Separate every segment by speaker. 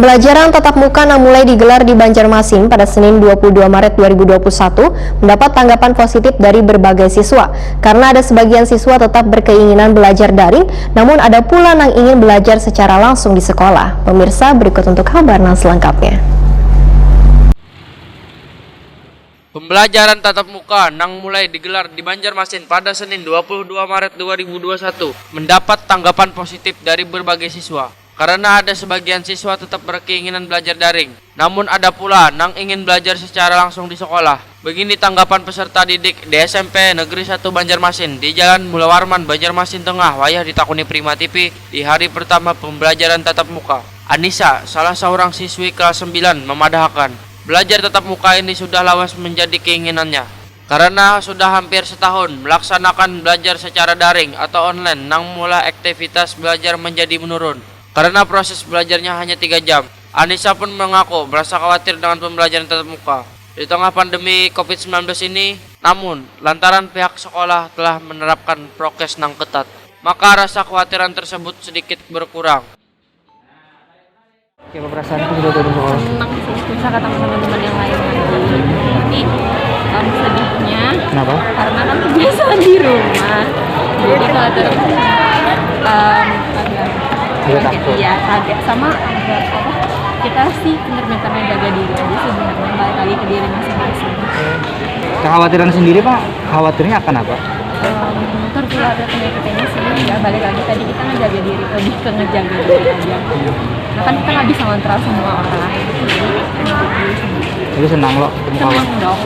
Speaker 1: Pembelajaran tatap muka yang mulai digelar di Banjarmasin pada Senin 22 Maret 2021 mendapat tanggapan positif dari berbagai siswa karena ada sebagian siswa tetap berkeinginan belajar daring, namun ada pula yang ingin belajar secara langsung di sekolah. Pemirsa, berikut untuk kabar selengkapnya.
Speaker 2: Pembelajaran tatap muka yang mulai digelar di Banjarmasin pada Senin 22 Maret 2021 mendapat tanggapan positif dari berbagai siswa. Karena ada sebagian siswa tetap berkeinginan belajar daring, namun ada pula yang ingin belajar secara langsung di sekolah. Begini tanggapan peserta didik di SMP Negeri 1 Banjarmasin di Jalan Mula Warman, Banjarmasin Tengah, wayah ditakuni Prima TV di hari pertama pembelajaran tatap muka. Anissa, salah seorang siswi kelas 9, memadahkan belajar tatap muka ini sudah lawas menjadi keinginannya. Karena sudah hampir setahun melaksanakan belajar secara daring atau online, yang mulai aktivitas belajar menjadi menurun. Karena proses belajarnya hanya 3 jam, Anissa pun mengaku merasa khawatir dengan pembelajaran tatap muka di tengah pandemi COVID-19 ini. Namun, lantaran pihak sekolah telah menerapkan prokes yang ketat, maka rasa kekhawatiran tersebut sedikit berkurang.
Speaker 3: Kayak perasaan itu udah turun sekolah.
Speaker 4: Senang sih, bisa ketemu teman-teman yang lain lagi. Tapi sedihnya,
Speaker 3: Kenapa?
Speaker 4: karena kan kebiasaan di rumah. Jadi kalau terus
Speaker 3: takut.
Speaker 4: ya kaget sama agak apa? Kita sih benar-benar jaga diri aja sebenarnya, balik lagi ke diri masing-masing.
Speaker 3: Kekhawatiran sendiri Pak, khawatirnya akan apa?
Speaker 4: Tertular penyakit ini sih, ya balik lagi tadi kita ngejaga diri, lebih ke ngejaga diri aja. Nah kan kita nggak bisa ngontrol semua orang.
Speaker 3: Jadi senang lo ketemu kawan.
Speaker 4: Senang dong.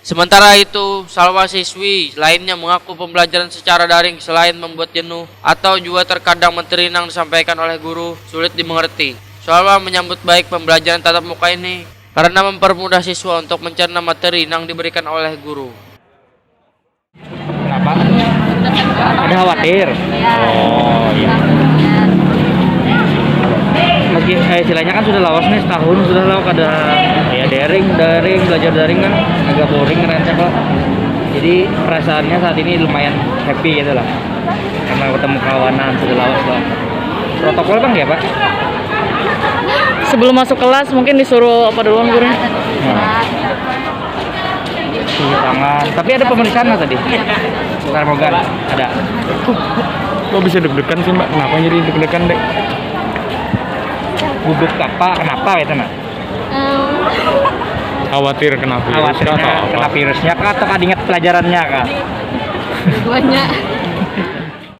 Speaker 2: Sementara itu, salah siswi lainnya mengaku pembelajaran secara daring selain membuat jenuh atau juga terkadang materi yang disampaikan oleh guru sulit dimengerti. Salwa menyambut baik pembelajaran tatap muka ini karena mempermudah siswa untuk mencerna materi yang diberikan oleh guru.
Speaker 3: Kenapa? Ada khawatir?
Speaker 4: Ya,
Speaker 3: Oh iya. Meski istilahnya kan sudah lawas nih, setahun sudah lawas ada ya daring belajar daring kan agak boring ngerancak lah. Jadi perasaannya saat ini lumayan happy gitu lah karena ketemu kawanan sudah lawas lah. Protokol bang ya Pak?
Speaker 5: Sebelum masuk kelas mungkin disuruh apa duluan gurunya?
Speaker 3: Cuci tangan. Tapi ada pemeriksaan nggak tadi? Bukan ada.
Speaker 6: Kok bisa deg-degan sih mbak? Kenapa jadi deg-degan dek?
Speaker 3: Gugup apa? Kenapa ya nak?
Speaker 6: Khawatir kena virus
Speaker 3: Khawatirnya
Speaker 6: atau
Speaker 3: kena
Speaker 6: apa?
Speaker 3: virusnya kah atau ingat pelajarannya kah?
Speaker 4: dua-duanya.